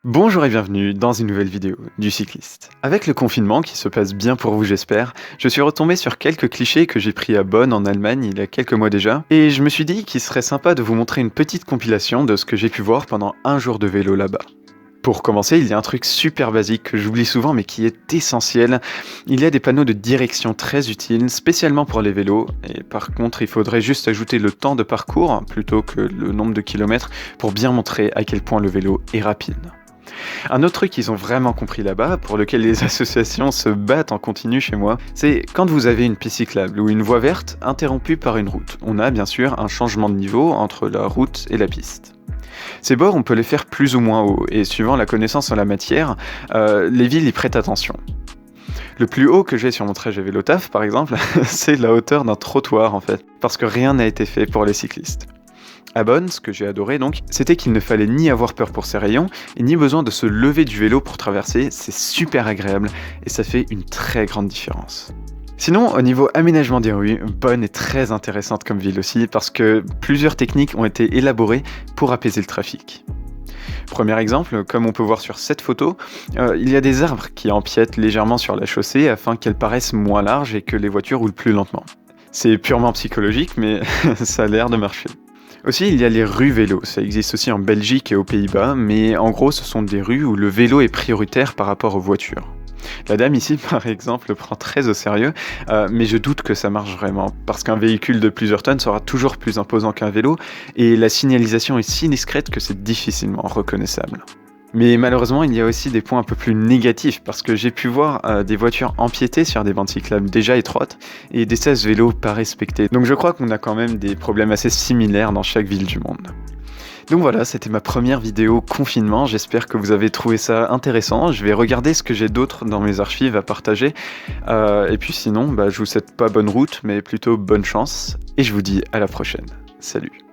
Bonjour et bienvenue dans une nouvelle vidéo du cycliste. Avec le confinement qui se passe bien pour vous j'espère, je suis retombé sur quelques clichés que j'ai pris à Bonn en Allemagne il y a quelques mois déjà, et je me suis dit qu'il serait sympa de vous montrer une petite compilation de ce que j'ai pu voir pendant un jour de vélo là-bas. Pour commencer, il y a un truc super basique que j'oublie souvent mais qui est essentiel. Il y a des panneaux de direction très utiles, spécialement pour les vélos, et par contre il faudrait juste ajouter le temps de parcours plutôt que le nombre de kilomètres pour bien montrer à quel point le vélo est rapide. Un autre truc qu'ils ont vraiment compris là-bas, pour lequel les associations se battent en continu chez moi, c'est quand vous avez une piste cyclable ou une voie verte interrompue par une route. On a bien sûr un changement de niveau entre la route et la piste. Ces bords, on peut les faire plus ou moins hauts, et suivant la connaissance en la matière, les villes y prêtent attention. Le plus haut que j'ai sur mon trajet vélo taf, par exemple, c'est la hauteur d'un trottoir en fait, parce que rien n'a été fait pour les cyclistes. À Bonn, ce que j'ai adoré donc, c'était qu'il ne fallait ni avoir peur pour ses rayons, et ni besoin de se lever du vélo pour traverser, c'est super agréable, et ça fait une très grande différence. Sinon, au niveau aménagement des rues, Bonn est très intéressante comme ville aussi, parce que plusieurs techniques ont été élaborées pour apaiser le trafic. Premier exemple, comme on peut voir sur cette photo, il y a des arbres qui empiètent légèrement sur la chaussée afin qu'elle paraisse moins large et que les voitures roulent plus lentement. C'est purement psychologique, mais ça a l'air de marcher. Aussi, il y a les rues vélo. Ça existe aussi en Belgique et aux Pays-Bas, mais en gros, ce sont des rues où le vélo est prioritaire par rapport aux voitures. La dame ici, par exemple, le prend très au sérieux, mais je doute que ça marche vraiment, parce qu'un véhicule de plusieurs tonnes sera toujours plus imposant qu'un vélo, et la signalisation est si discrète que c'est difficilement reconnaissable. Mais malheureusement, il y a aussi des points un peu plus négatifs, parce que j'ai pu voir des voitures empiéter sur des bandes cyclables déjà étroites, et des sas vélos pas respectés. Donc je crois qu'on a quand même des problèmes assez similaires dans chaque ville du monde. Donc voilà, c'était ma première vidéo confinement, j'espère que vous avez trouvé ça intéressant. Je vais regarder ce que j'ai d'autre dans mes archives à partager. Et puis sinon, je vous souhaite pas bonne route, mais plutôt bonne chance, et je vous dis à la prochaine. Salut!